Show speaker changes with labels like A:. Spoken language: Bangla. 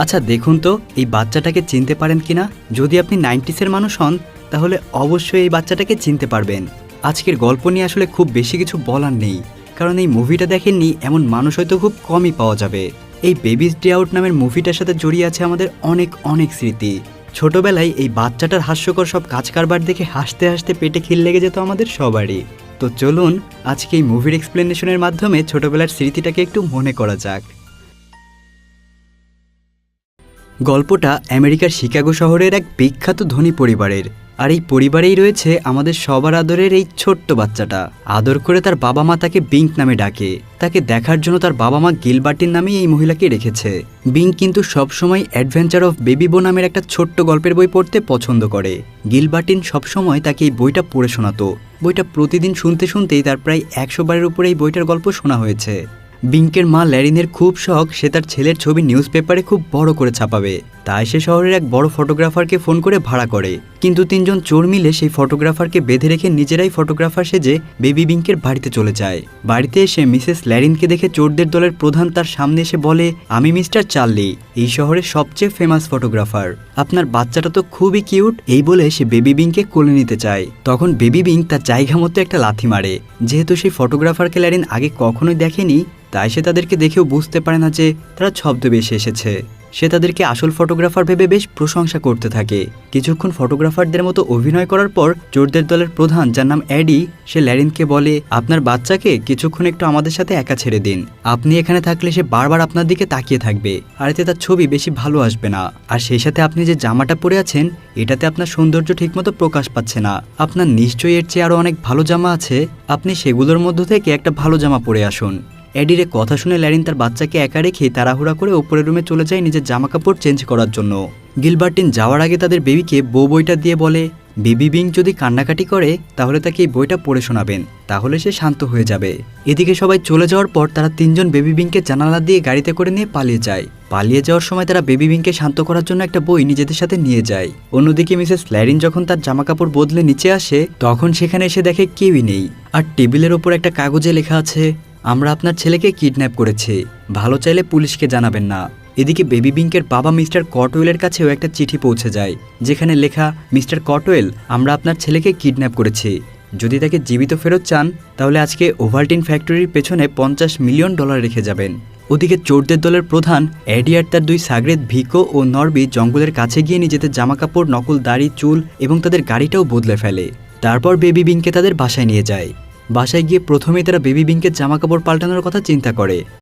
A: আচ্ছা দেখুন তো এই বাচ্চাটাকে চিনতে পারেন কিনা। যদি আপনি 90s-এর মানুষ হন তাহলে অবশ্যই এই বাচ্চাটাকে চিনতে পারবেন। আজকের গল্প নিয়ে আসলে খুব বেশি কিছু বলার নেই, কারণ এই মুভিটা দেখেননি এমন মানুষ হয়তো খুব কমই পাওয়া যাবে। এই বেবিজ ডে আউট নামের মুভিটার সাথে জড়িয়ে আছে আমাদের অনেক অনেক স্মৃতি। ছোটবেলায় এই বাচ্চাটার হাস্যকর সব কাজ কারবার দেখে হাসতে হাসতে পেটে খিল লেগে যেত আমাদের সবারই। তো চলুন আজকে এই মুভির এক্সপ্লেনেশনের মাধ্যমে ছোটবেলার স্মৃতিটাকে একটু মনে করা যাক। গল্পটা আমেরিকার শিকাগো শহরের এক বিখ্যাত ধনী পরিবারের, আর এই পরিবারেই রয়েছে আমাদের সবার আদরের এই ছোট্ট বাচ্চাটা। আদর করে তার বাবা মা তাকে বিঙ্ক নামে ডাকে। তাকে দেখার জন্য তার বাবা মা গিলবার্টিন নামেই এই মহিলাকে রেখেছে। বিঙ্ক কিন্তু সবসময় অ্যাডভেঞ্চার অফ বেবি বো নামের একটা ছোট্ট গল্পের বই পড়তে পছন্দ করে। গিলবার্টিন সবসময় তাকে এই বইটা পড়ে শোনাতো। বইটা প্রতিদিন শুনতে শুনতেই তার প্রায় 100 বারের উপরে এই বইটার গল্প শোনা হয়েছে। বিঙ্কের মা ল্যারিনের খুব শখ সে তার ছেলের ছবি নিউজ পেপারে খুব বড় করে ছাপাবে, তাই সে শহরের এক বড় ফটোগ্রাফারকে ফোন করে ভাড়া করে। কিন্তু 3 জন চোর মিলে সেই ফটোগ্রাফারকে বেঁধে রেখে নিজেরাই ফটোগ্রাফার সেজে বেবি বিঙ্কের বাড়িতে চলে যায়। বাড়িতে এসে মিসেস ল্যারিনকে দেখে চোরদের দলের প্রধান তার সামনে এসে বলে, আমি মিস্টার চার্লি, এই শহরের সবচেয়ে ফেমাস ফটোগ্রাফার। আপনার বাচ্চাটা তো খুবই কিউট। এই বলে সে বেবি বিঙ্ককে কোলে নিতে চায়। তখন বেবি বিঙ্ক তার জায়গা মতো একটা লাথি মারে। যেহেতু সেই ফটোগ্রাফারকে ল্যারিন আগে কখনোই দেখেনি, তাই সে তাদেরকে দেখেও বুঝতে পারে না যে তারা ছদ্মবেশে এসেছে। সে তাদেরকে আসল ফটোগ্রাফার ভেবে বেশ প্রশংসা করতে থাকে। কিছুক্ষণ ফটোগ্রাফারদের মতো অভিনয় করার পর চোরদের দলের প্রধান, যার নাম অ্যাডি, সে ল্যারিনকে বলে, আপনার বাচ্চাকে কিছুক্ষণ একটু আমাদের সাথে একা ছেড়ে দিন। আপনি এখানে থাকলে সে বারবার আপনার দিকে তাকিয়ে থাকবে, আর এতে তার ছবি বেশি ভালো আসবে না। আর সেই সাথে আপনি যে জামাটা পরে আছেন এটাতে আপনার সৌন্দর্য ঠিকমতো প্রকাশ পাচ্ছে না। আপনার নিশ্চয়ই এর চেয়ে আরও অনেক ভালো জামা আছে, আপনি সেগুলোর মধ্য থেকে একটা ভালো জামা পরে আসুন। এডির কথা শুনে ল্যারিন তার বাচ্চাকে একা রেখে তাড়াহুড়া করে ওপরের রুমে চলে যায় নিজের জামা কাপড় চেঞ্জ করার জন্য। গিলবার্টিন যাওয়ার আগে তাদের বেবিকে বইটা দিয়ে বলে, বেবি বিঙ্ক যদি কান্নাকাটি করে তাহলে তাকে এই বইটা পড়ে শোনাবেন, তাহলে সে শান্ত হয়ে যাবে। এদিকে সবাই চলে যাওয়ার পর তারা 3 জন বেবি বিঙ্ককে জানালা দিয়ে গাড়িতে করে নিয়ে পালিয়ে যায়। পালিয়ে যাওয়ার সময় তারা বেবি বিঙ্ককে শান্ত করার জন্য একটা বই নিজেদের সাথে নিয়ে যায়। অন্যদিকে মিসেস ল্যারিন যখন তার জামা কাপড় বদলে নিচে আসে তখন সেখানে এসে দেখে কেউই নেই। আর টেবিলের ওপর একটা কাগজে লেখা আছে, আমরা আপনার ছেলেকে কিডন্যাপ করেছি, ভালো চাইলে পুলিশকে জানাবেন না। এদিকে বেবি বিঙ্কের বাবা মিস্টার কটওয়েলের কাছেও একটা চিঠি পৌঁছে যায়, যেখানে লেখা, মিস্টার কটওয়েল, আমরা আপনার ছেলেকে কিডন্যাপ করেছি। যদি তাকে জীবিত ফেরত চান তাহলে আজকে ওভালটিন ফ্যাক্টরির পেছনে $50 মিলিয়ন রেখে যাবেন। ওদিকে চোরদের দলের প্রধান অ্যাডি আর তার 2 সাগরেদ ভিকো ও নরবি জঙ্গলের কাছে গিয়ে নিজেদের জামাকাপড়, নকল দাড়ি, চুল এবং তাদের গাড়িটাও বদলে ফেলে। তারপর বেবি বিঙ্ককে তাদের বাসায় নিয়ে যায়। বাসায় গিয়ে প্রথমেই তারা বেবি বিঙ্কের জামাকাপড় পাল্টানোর কথা চিন্তা করে।